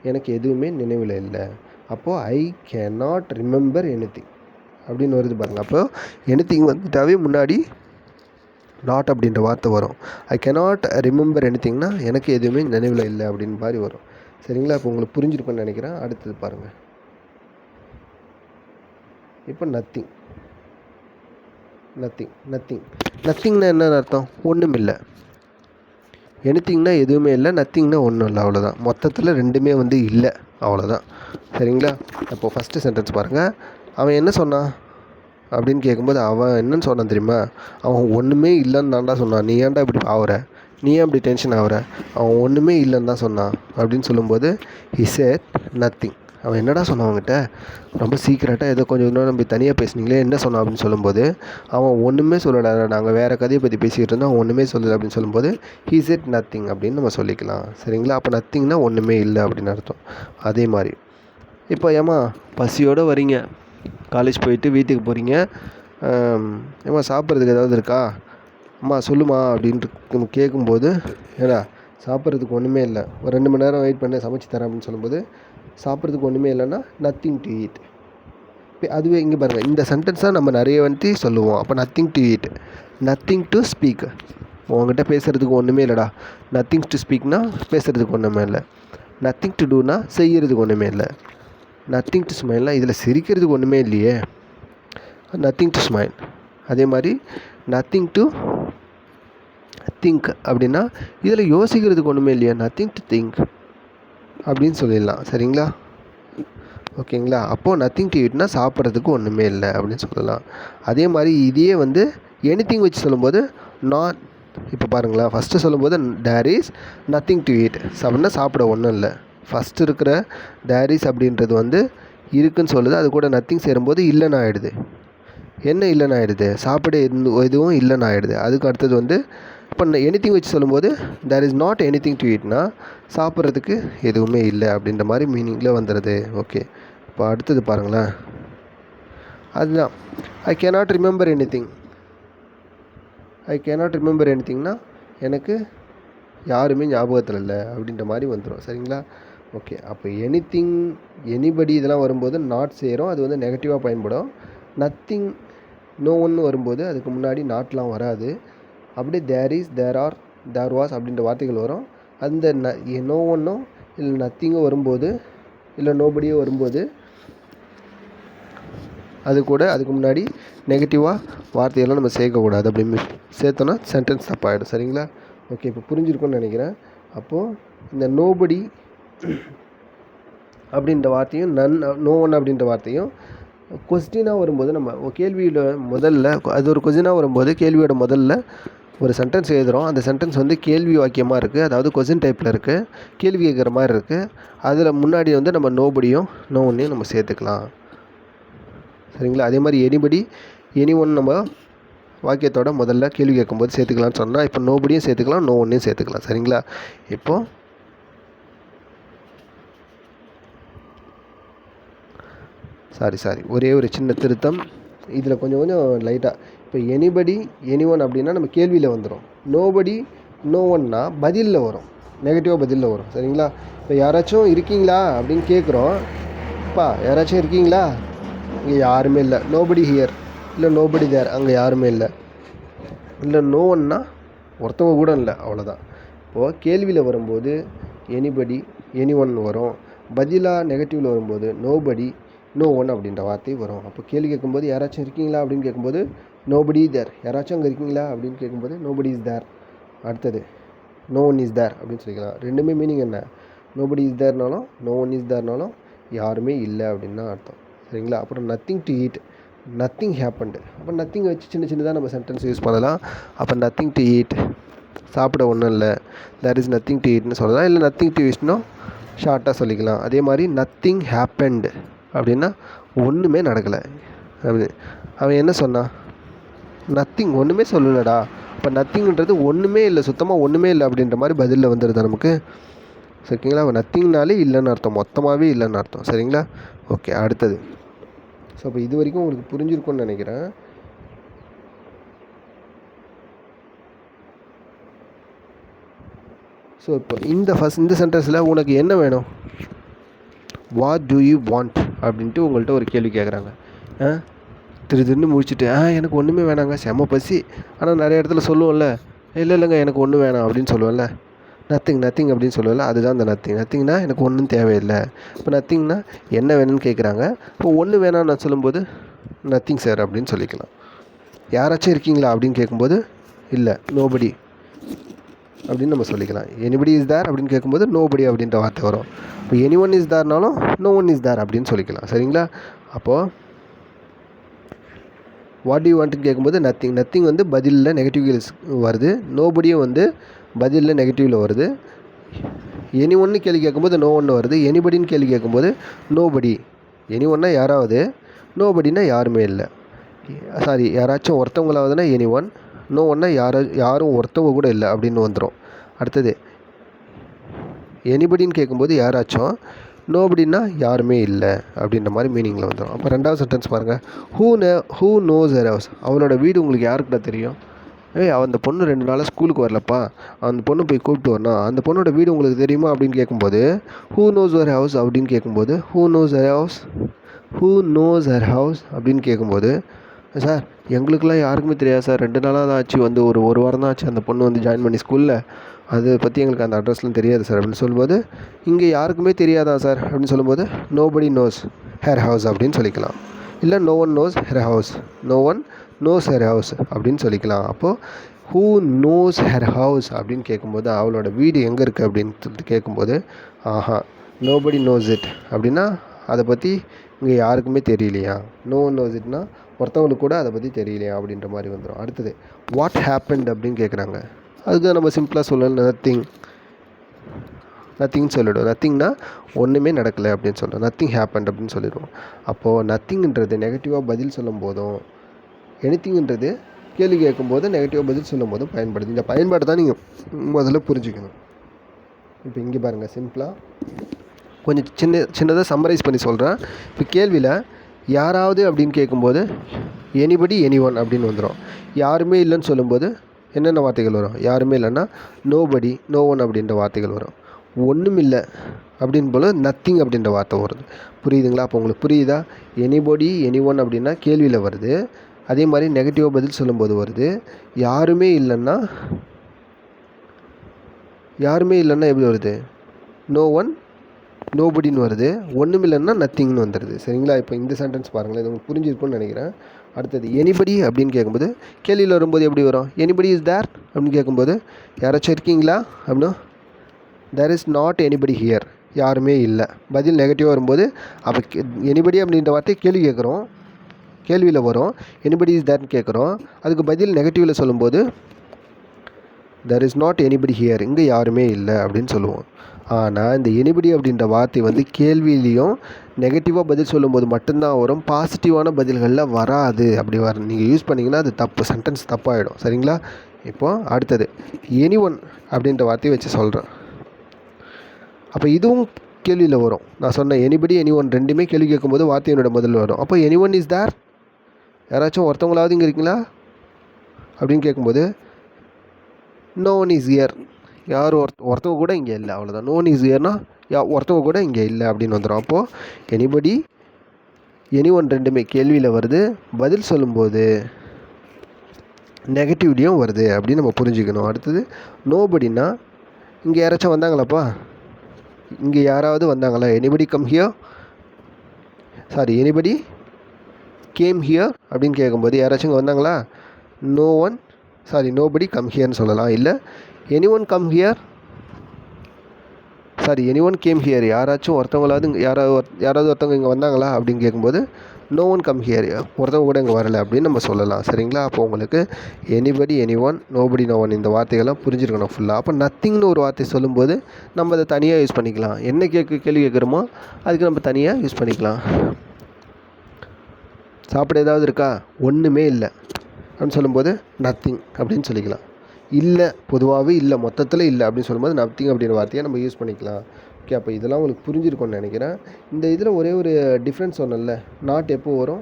எனக்கு எதுவுமே நினைவில் இல்லை. அப்போது ஐ கேனாட் ரிமெம்பர் எனிதிங் அப்படின்னு வருது பாருங்கள். அப்போது எனிதிங் வந்துட்டாவே முன்னாடி நாட் அப்படின்ற வார்த்தை வரும். ஐ கேனாட் ரிமெம்பர் எனிதிங்னா எனக்கு எதுவுமே நினைவில் இல்லை அப்படின்னு மாதிரி வரும். சரிங்களா? இப்போ உங்களுக்கு புரிஞ்சிருக்குன்னு நினைக்கிறேன். அடுத்தது பாருங்கள். இப்போ நத்திங்னா என்ன அர்த்தம்? ஒன்றும் இல்லை. எனிதிங்னா எதுவுமே இல்லை, நத்திங்னா ஒன்றும் இல்லை, அவ்வளோதான். மொத்தத்தில் ரெண்டுமே இல்லை, அவ்வளோதான். சரிங்களா? அப்போது ஃபஸ்ட்டு சென்டென்ஸ் பாருங்கள். அவன் என்ன சொன்னான் அப்படின்னு கேட்கும்போது அவன் என்னன்னு சொன்னான் தெரியுமா? அவன் ஒன்றுமே இல்லைன்னு தான்டா சொன்னான். நீ ஏன்டா இப்படி ஆகுற, நீ ஏன் இப்படி டென்ஷன் ஆகுற, அவன் ஒன்றுமே இல்லைன்னு தான் சொன்னான் அப்படின்னு சொல்லும்போது he said nothing. அவன் என்னடா சொன்னான் அவங்ககிட்ட, ரொம்ப சீக்கிரட்டாக ஏதோ கொஞ்சம் இன்னும் நம்ம தனியாக பேசுனீங்களே, என்ன சொன்னான் அப்படின்னு சொல்லும்போது அவன் ஒன்றுமே சொல்லலை, நாங்கள் வேறு கதையை பற்றி பேசிக்கிட்டு இருந்தோம், அவன் ஒன்றுமே சொல்லலை அப்படின்னு சொல்லும்போது he said nothing அப்படின்னு நம்ம சொல்லிக்கலாம். சரிங்களா? அப்போ நத்திங்னா ஒன்றுமே இல்லை அப்படின்னு அர்த்தம். அதே மாதிரி இப்போ ஏம்மா பசியோடு வரீங்க, காலேஜ் போயிட்டு வீட்டுக்கு போகிறீங்க, ஏம்மா சாப்பிட்றதுக்கு ஏதாவது இருக்கா, அம்மா சொல்லுமா அப்படின்ட்டு கேட்கும்போது ஏடா சாப்பிட்றதுக்கு ஒன்றுமே இல்லை, ஒரு 2 மணி நேரம் வெயிட் பண்ணி சமைச்சு தரேன் அப்படின்னு சொல்லும்போது சாப்பிட்றதுக்கு ஒன்றுமே இல்லைன்னா நத்திங் டு ஈட். அதுவே இங்கே பாருங்கள், இந்த சென்டென்ஸ் தான் நம்ம நிறைய சொல்லுவோம். அப்போ nothing to eat, nothing to speak, உங்ககிட்ட பேசுகிறதுக்கு ஒன்றுமே இல்லைடா. நத்திங் டு ஸ்பீக்னா பேசுகிறதுக்கு ஒன்றுமே இல்லை. நத்திங் டு டூனா செய்கிறதுக்கு ஒன்றுமே இல்லை. நத்திங் டு ஸ்மைல்னால் இதில் சிரிக்கிறதுக்கு ஒன்றுமே இல்லையே, நத்திங் டு ஸ்மைல். அதே மாதிரி நத்திங் டு திங்க் அப்படின்னா இதில் யோசிக்கிறதுக்கு ஒன்றுமே இல்லையா, நத்திங் டு திங்க் அப்படின்னு சொல்லிடலாம். சரிங்களா? ஓகேங்களா? அப்போது நத்திங் டு ஈட்னா சாப்பிட்றதுக்கு ஒன்றுமே இல்லை அப்படின்னு சொல்லலாம். அதே மாதிரி இதையே எனிதிங் வச்சு சொல்லும்போது நாட், இப்போ பாருங்களேன், ஃபஸ்ட்டு சொல்லும்போது there is nothing to eat, அப்படின்னா சாப்பிட ஒன்றும் இல்லை. ஃபஸ்ட்டு இருக்கிற தேர் இஸ் அப்படின்றது இருக்குன்னு சொல்லுது, அது கூட நத்திங் சேரும்போது இல்லைன்னு ஆகிடுது. என்ன இல்லைன்னு ஆகிடுது? சாப்பிட எதுவும் இல்லைன்னு ஆகிடுது. அதுக்கு அடுத்தது இப்போ எனிதிங் வச்சு சொல்லும்போது there is not anything to ஈட்னா சாப்பிட்றதுக்கு எதுவுமே இல்லை அப்படின்ற மாதிரி மீனிங்கில் வந்துடுது. ஓகே. இப்போ அடுத்தது பாருங்களேன், அதுதான் ஐ கேனாட் ரிமெம்பர் எனிதிங்னா எனக்கு யாருமே ஞாபகத்தில் இல்லை அப்படின்ற மாதிரி வந்துடும். சரிங்களா? ஓகே. அப்போ எனிதிங், எனிபடி இதெல்லாம் வரும்போது நாட் சேரும், அது நெகட்டிவாக பயன்படும். நத்திங், நோ ஒன்று வரும்போது அதுக்கு முன்னாடி நாட்லாம் வராது. அப்படியே there is, there are, there was அப்படின்ற வார்த்தைகள் வரும். அந்த நோ ஒன்றும் இல்லை நத்திங்கும் வரும்போது, இல்லை நோபடியோ வரும்போது அது கூட அதுக்கு முன்னாடி நெகட்டிவாக வார்த்தையெல்லாம் நம்ம சேர்க்கக்கூடாது. அப்படி சேர்த்தோன்னா சென்டென்ஸ் தப்பாகிடும். சரிங்களா? ஓகே, இப்போ புரிஞ்சிருக்கும்னு நினைக்கிறேன். அப்போது இந்த நோபடி அப்படின்ற வார்த்தையும் நோ ஒன் அப்படின்ற வார்த்தையும் கொஸ்டினாக வரும்போது நம்ம கேள்வியோட முதல்ல அது ஒரு கொஸ்டினாக வரும்போது கேள்வியோட முதல்ல ஒரு சென்டென்ஸ் எழுதுகிறோம். அந்த சென்டென்ஸ் வந்து கேள்வி வாக்கியமாக இருக்குது, அதாவது கொஸ்டின் டைப்பில் இருக்குது, கேள்வி கேட்குற மாதிரி இருக்குது. அதில் முன்னாடி வந்து நம்ம நோபடியும் நோ ஒன்னையும் நம்ம சேர்த்துக்கலாம். சரிங்களா? அதே மாதிரி எனிபடி எனி ஒன் நம்ம வாக்கியத்தோட முதல்ல கேள்வி கேட்கும்போது சேர்த்துக்கலாம்னு சொன்னால், இப்போ நோபடியும் சேர்த்துக்கலாம், நோ ஒன்னையும் சேர்த்துக்கலாம். சரிங்களா? இப்போது சாரி ஒரே ஒரு சின்ன திருத்தம் இதில் கொஞ்சம் லைட்டாக. இப்போ எனிபடி எனி ஒன் அப்படின்னா நம்ம கேள்வியில் வந்துடும். நோபடி நோ ஒன்னா பதிலில் வரும், நெகட்டிவாக பதிலில் வரும். சரிங்களா? இப்போ யாராச்சும் இருக்கீங்களா அப்படின்னு கேட்குறோம். அப்பா யாராச்சும் இருக்கீங்களா? இங்கே யாருமே இல்லை. நோபடி ஹியர், இல்லை நோபடி தேர், அங்கே யாருமே இல்லை. இல்லை நோ ஒன்னா ஒருத்தவங்க கூட இல்லை, அவ்வளோதான். இப்போது கேள்வியில் வரும்போது எனிபடி எனி ஒன் வரும், பதிலாக நெகட்டிவில் வரும்போது நோபடி நோ ஒன் அப்படின்ற வார்த்தை வரும். அப்போ கேள்வி கேட்கும்போது யாராச்சும் இருக்கீங்களா அப்படின்னு கேட்கும்போது நோபடி தேர், யாராச்சும் அங்கே இருக்கீங்களா அப்படின்னு கேட்கும்போது நோபடி இஸ் தேர். அடுத்தது நோ ஒன் இஸ் தேர் அப்படின்னு சொல்லிக்கலாம். ரெண்டுமே மீனிங் என்ன? நோபடி இஸ் தேர்னாலும் நோ ஒன் இஸ் தேர்னாலும் யாருமே இல்லை அப்படின்னு தான் அர்த்தம். சரிங்களா? அப்புறம் nothing to eat, nothing happened. அப்போ நத்திங் வச்சு சின்னதாக நம்ம சென்டென்ஸ் யூஸ் பண்ணலாம். அப்போ நத்திங் டு ஈட், சாப்பிட ஒன்றும் இல்லை, தேர் இஸ் நத்திங் டு ஈட்னு சொல்லலாம். இல்லை நத்திங் டு ஈட்னோ ஷார்ட்டாக சொல்லிக்கலாம். அதே மாதிரி நத்திங் ஹேப்பன்டு அப்படின்னா ஒன்றுமே நடக்கலை அப்படி. அவன் என்ன சொன்னான்? நத்திங், ஒன்றுமே சொல்லலடா. இப்போ நத்திங்கிறது ஒன்றுமே இல்லை, சுத்தமாக ஒன்றுமே இல்லை அப்படின்ற மாதிரி பதிலில் வந்துடுது நமக்கு. சரிங்களா? அவன் நத்திங்னாலே இல்லைன்னு அர்த்தம், மொத்தமாகவே இல்லைன்னு அர்த்தம். சரிங்களா? ஓகே, அடுத்தது. ஸோ இப்போ இது வரைக்கும் உங்களுக்கு புரிஞ்சிருக்கும்னு நினைக்கிறேன். ஸோ இப்போ இந்த சென்டென்ஸில் உனக்கு என்ன வேணும்? வாட் டு யூ வாண்ட் அப்படின்ட்டு உங்கள்கிட்ட ஒரு கேள்வி கேட்குறாங்க. திருன்னு முடிச்சுட்டு எனக்கு ஒன்றுமே வேணாங்க, செம்ம பசி. ஆனால் நிறைய இடத்துல சொல்லுவோம்ல, இல்லைங்க எனக்கு ஒன்றும் வேணாம் அப்படின்னு சொல்லுவேன்ல, நத்திங் அப்படின்னு சொல்லுவேன்ல, அதுதான் அந்த நத்திங்னா எனக்கு ஒன்றும் தேவையில்லை. இப்போ நத்திங்னா என்ன வேணும்னு கேட்குறாங்க. இப்போ ஒன்று வேணாம்னு நான் சொல்லும்போது நத்திங் சார் அப்படின்னு சொல்லிக்கலாம். யாராச்சும் இருக்கீங்களா அப்படின்னு கேட்கும்போது இல்லை, நோபடி அப்படின்னு நம்ம சொல்லிக்கலாம். எனிபடி இஸ் தேர் அப்படின்னு கேட்கும்போது நோபடி அப்படின்ற வார்த்தை வரும். இப்போ எனி ஒன் இஸ் தேர்னாலும் நோ ஒன் இஸ் தேர் அப்படின்னு சொல்லிக்கலாம். சரிங்களா? அப்போது வாட் யூ வாண்ட்னு கேட்கும்போது நத்திங் வந்து பதிலில் நெகட்டிவ் வருது, நோபடியும் வந்து பதிலில் நெகட்டிவில் வருது. எனி ஒன்று கேள்வி கேட்கும்போது நோ ஒன்று வருது, எனிபடின்னு கேள்வி கேட்கும்போது நோபடி. எனி ஒன்னா யாராவது, நோபடினா யாருமே இல்லை. யாராச்சும் ஒருத்தவங்களாவதுன்னா எனி ஒன், நோ ஒன்னா யாரும் ஒருத்தவங்க கூட இல்லை அப்படின்னு வந்துடும். அடுத்தது எனிபடின்னு கேட்கும்போது யாராச்சும், நோபடின்னா யாருமே இல்லை அப்படின்ற மாதிரி மீனிங்கில் வந்துடும். அப்போ ரெண்டாவது சென்டென்ஸ் பாருங்கள். ஹூ நோஸ் ஹர் ஹவுஸ், அவனோட வீடு உங்களுக்கு யாருக்கிட்ட தெரியும்? அந்த பொண்ணு 2 நாளாக ஸ்கூலுக்கு வரலப்பா, அந்த பொண்ணு போய் கூப்பிட்டு வரணும், அந்த பொண்ணோட வீடு உங்களுக்கு தெரியுமா அப்படின்னு கேட்கும்போது ஹூ நோஸ் ஹர் ஹவுஸ் அப்படின்னு கேட்கும்போது ஹூ நோஸ் ஹர் ஹவுஸ் அப்படின்னு கேட்கும்போது, சார் எங்களுக்கெல்லாம் யாருக்குமே தெரியாது சார், 2 நாளாக தான் ஆச்சு, வந்து ஒரு வாரம் தான் ஆச்சு அந்த பொண்ணு வந்து ஜாயின் பண்ணி ஸ்கூலில், அதை பற்றி எங்களுக்கு அந்த அட்ரஸ்லாம் தெரியாது சார் அப்படின்னு சொல்லும்போது, இங்கே யாருக்குமே தெரியாதான் சார் அப்படின்னு சொல்லும்போது நோபடி நோஸ் ஹர் ஹவுஸ் அப்படின்னு சொல்லிக்கலாம். இல்லை no one knows her house அப்படின்னு சொல்லிக்கலாம். அப்போது ஹூ நோஸ் ஹர் ஹவுஸ் அப்படின்னு கேட்கும்போது அவளோட வீடு எங்கே இருக்குது அப்படின்னு சொல்லிட்டு கேட்கும்போது நோபடி நோஸ் இட் அப்படின்னா அதை பற்றி இங்கே யாருக்குமே தெரியலையா. நோ ஒன் நோஸ் இட்னா ஒருத்தவங்களுக்கு கூட அதை பற்றி தெரியலையா அப்படின்ற மாதிரி வந்துடும். அடுத்தது வாட் ஹேப்பன்ட் அப்படின்னு கேட்குறாங்க. அதுக்கு நம்ம சிம்பிளாக சொல்லலாம், நத்திங்னு சொல்லிவிடும். நத்திங்னா ஒன்றுமே நடக்கலை அப்படின்னு சொல்லுவோம், நத்திங் ஹேப்பன்ட் அப்படின்னு சொல்லிடுவோம். அப்போது நத்திங்ன்றது நெகட்டிவாக பதில் சொல்லும் போதும், எனித்திங்ன்றது கேள்வி கேட்கும்போது நெகட்டிவாக பதில் சொல்லும் போதும் பயன்படுது. இந்த பயன்பாடு தான் நீங்கள் முதல்ல புரிஞ்சுக்கணும். இப்போ இங்கே பாருங்கள், சிம்பிளாக கொஞ்சம் சின்னதாக சம்மரைஸ் பண்ணி சொல்கிறேன். இப்போ கேள்வியில் யாராவது அப்படின்னு கேட்கும்போது எனிபடி எனி ஒன் அப்படின்னு வந்துடும். யாருமே இல்லைன்னு சொல்லும்போது என்னென்ன வார்த்தைகள் வரும்? யாருமே இல்லைன்னா நோபடி நோ ஒன் அப்படின்ற வார்த்தைகள் வரும். ஒன்றும் இல்லை அப்படின்னு போல நத்திங் அப்படின்ற வார்த்தை வருது. புரியுதுங்களா? அப்போ உங்களுக்கு புரியுதா? எனிபடி எனி ஒன் அப்படின்னா கேள்வியில் வருது, அதே மாதிரி நெகட்டிவாக பதில் சொல்லும்போது வருது. யாருமே இல்லைன்னா எப்படி வருது? நோ ஒன் நோபடின்னு வருது. ஒன்றும் இல்லைன்னா நத்திங்னு வந்துடுது. சரிங்களா? இப்போ இந்த சென்டென்ஸ் பாருங்களேன், இது உங்களுக்கு புரிஞ்சிருக்கும்னு நினைக்கிறேன். அடுத்தது எனிபடி அப்படின்னு கேட்கும்போது கேள்வியில் வரும்போது எப்படி வரும்? எனிபடி இஸ் தேர் அப்படின்னு கேட்கும்போது யாராச்சும் இருக்கீங்களா அப்படின்னா there is not anybody here, யாருமே இல்லை. பதில் நெகட்டிவாக வரும்போது அப்போ எனிபடி அப்படின்ற வார்த்தையை கேள்வி கேட்குறோம், கேள்வியில் வரும். எனிபடி இஸ் தேர்னு கேட்குறோம், அதுக்கு பதில் நெகட்டிவில் சொல்லும்போது there is not anybody here, இங்கே யாருமே இல்லை அப்படின்னு சொல்லுவோம். ஆனால் இந்த எனிபடி அப்படின்ற வார்த்தை வந்து கேள்வியிலையும் நெகட்டிவாக பதில் சொல்லும்போது மட்டும்தான் வரும், பாசிட்டிவான பதில்களில் வராது. அப்படி நீங்கள் யூஸ் பண்ணிங்கன்னா அது தப்பு, சென்டென்ஸ் தப்பாகிடும். சரிங்களா? இப்போது அடுத்தது எனிஒன் அப்படின்ற வார்த்தையை வச்சு சொல்கிறேன். அப்போ இதுவும் கேள்வியில் வரும். நான் சொன்னேன் எனிபடி எனிஒன் ரெண்டுமே கேள்வி கேட்கும்போது வார்த்தையினோட பதில் வரும். அப்போ எனிஒன் இஸ் தேர், யாராச்சும் ஒருத்தவங்களாவது இங்கே இருக்கீங்களா அப்படின்னு கேட்கும்போது நோ ஒன் இஸ் ஹியர், யார் ஒருத்தவங்க கூட இங்கே இல்லை, அவ்வளோதான். நோ ஒன் இஸ் ஹியர்னா ஒருத்தவங்க கூட இங்கே இல்லை அப்படின்னு வந்துடும். அப்போது எனிபடி எனிஒன் ரெண்டுமே கேள்வியில் வருது, பதில் சொல்லும்போது நெகட்டிவ்லேயும் வருது அப்படின்னு நம்ம புரிஞ்சுக்கணும். அடுத்தது நோபடினா இங்கே யாராச்சும் வந்தாங்களாப்பா, இங்கே யாராவது வந்தாங்களா? Anybody come here, sorry anybody came here அப்படின்னு கேட்கும்போது யாராச்சும் இங்கே வந்தாங்களா? No one, sorry nobody come ஹியர்னு சொல்லலாம். இல்லை anyone come here, sorry anyone came here, யாராச்சும் ஒருத்தவங்களாவது யாராவது ஒருத்தவங்க இங்கே வந்தாங்களா அப்படின்னு கேட்கும்போது நோ ஒன் கம் ஹியர், ஒருத்தவங்க கூட இங்கே வரலை அப்படின்னு நம்ம சொல்லலாம். சரிங்களா? அப்போ உங்களுக்கு anybody anyone nobody no one இந்த வார்த்தைகள்லாம் புரிஞ்சிருக்கணும் ஃபுல்லாக. அப்போ நத்திங்னு ஒரு வார்த்தை சொல்லும்போது நம்ம அதை தனியாக யூஸ் பண்ணிக்கலாம். என்ன கேள்வி கேட்குறோமோ அதுக்கு நம்ம தனியாக யூஸ் பண்ணிக்கலாம். சாப்பிட ஏதாவது இருக்கா? ஒன்றுமே இல்லை அப்படின்னு சொல்லும்போது நத்திங் அப்படின்னு சொல்லிக்கலாம். இல்லை, பொதுவாகவே இல்லை, மொத்தத்தில் இல்லை அப்படின்னு சொல்லும்போது நத்திங் அப்படின்ற வார்த்தையை நம்ம யூஸ் பண்ணிக்கலாம். ஓகே, அப்போ இதெல்லாம் உங்களுக்கு புரிஞ்சிருக்கும்னு நினைக்கிறேன். இந்த இதில் ஒரே ஒரு டிஃப்ரென்ஸ் சொன்னேன்ல, நாட் எப்போ வரும்,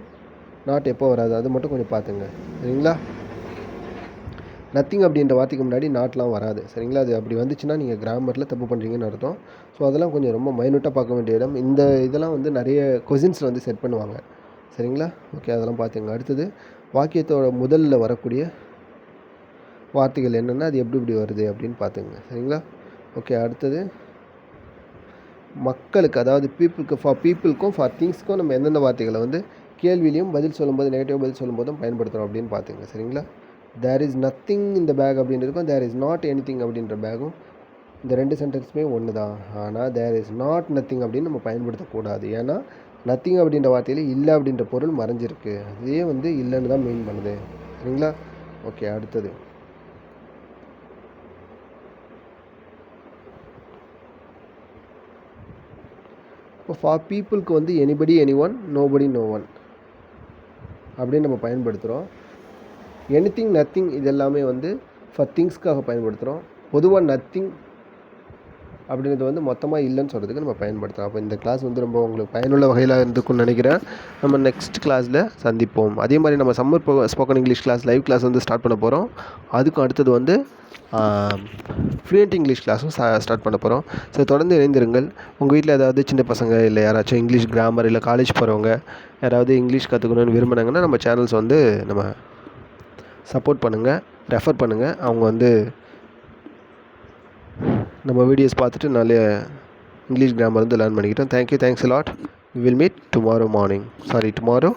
நாட் எப்போ வராது, அது மட்டும் கொஞ்சம் பார்த்துங்க. சரிங்களா? நத்திங் அப்படின்ற வார்த்தைக்கு முன்னாடி நாட்லாம் வராது. சரிங்களா? அது அப்படி வந்துச்சுன்னா நீங்கள் கிராமரில் தப்பு பண்ணுறீங்கன்னு அர்த்தம். ஸோ அதெல்லாம் கொஞ்சம் ரொம்ப மைனூட்டாக பார்க்க வேண்டிய இடம். இந்த இதெல்லாம் வந்து நிறைய கொஷின்ஸில் வந்து செட் பண்ணுவாங்க. சரிங்களா? ஓகே, அதெல்லாம் பார்த்துங்க. அடுத்தது வாக்கியத்தோட முதலில் வரக்கூடிய வார்த்தைகள் என்னென்னா அது எப்படி வருது அப்படின்னு பார்த்துங்க. சரிங்களா? ஓகே, அடுத்தது மக்களுக்கு, அதாவது பீப்புளுக்கும் ஃபார் திங்ஸ்க்கும் நம்ம எந்தெந்த வார்த்தைகளை வந்து கேள்வியிலையும் பதில் சொல்லும்போது நெகட்டிவ் பதில் சொல்லும்போதும் பயன்படுத்துகிறோம் அப்படின்னு பார்த்துங்க. சரிங்களா? தேர் இஸ் நத்திங் இந்த பேக் அப்படின்றதுக்கும் தேர் இஸ் நாட் எனிதிங் அப்படின்ற பேக்கும் இந்த ரெண்டு சென்டென்ஸுமே ஒன்று தான். ஆனால் தேர் இஸ் நாட் நத்திங் அப்படின்னு நம்ம பயன்படுத்தக்கூடாது. ஏன்னா நத்திங் அப்படின்ற வார்த்தையில் இல்லை அப்படின்ற பொருள் மறைஞ்சிருக்கு, அதே வந்து இல்லைன்னு தான் மீன் பண்ணுது. சரிங்களா? ஓகே, அடுத்தது இப்போ ஃபார் பீப்புளுக்கு வந்து anybody anyone nobody no one அப்படின்னு நம்ம பயன்படுத்துகிறோம். எனிதிங் நத்திங் இதெல்லாமே வந்து ஃபார் திங்ஸ்க்காக பயன்படுத்துகிறோம். பொதுவாக நத்திங் அப்படின்றது வந்து மொத்தமாக இல்லைன்னு சொல்கிறதுக்கு நம்ம பயன்படுத்துகிறோம். அப்போ இந்த கிளாஸ் வந்து ரொம்ப உங்களுக்கு பயனுள்ள வகையில் இருந்துக்குன்னு நினைக்கிறேன். நம்ம நெக்ஸ்ட் கிளாஸில் சந்திப்போம். அதே மாதிரி நம்ம summer spoken English class live class வந்து ஸ்டார்ட் பண்ண போகிறோம். அதுக்கும் அடுத்தது வந்து ஃப்ளூயண்ட் இங்கிலீஷ் கிளாஸும் ஸ்டார்ட் பண்ண போகிறோம். ஸோ தொடர்ந்து இணைந்திருங்கள். உங்கள் வீட்டில் ஏதாவது சின்ன பசங்க இல்லை யாராச்சும் இங்கிலீஷ் கிராமர் இல்லை காலேஜ் போகிறவங்க யாராவது இங்கிலீஷ் கற்றுக்கணுன்னு விரும்பினாங்கன்னா நம்ம சேனல்ஸ் வந்து நம்ம சப்போர்ட் பண்ணுங்கள், ரெஃபர் பண்ணுங்கள். அவங்க வந்து நம்ம வீடியோஸ் பார்த்துட்டு நிறைய இங்கிலீஷ் கிராமர் வந்து லேர்ன் பண்ணிக்கிட்டோம். Thank you, thanks a lot. We will meet tomorrow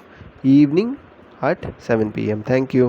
evening at 7 PM. Thank you.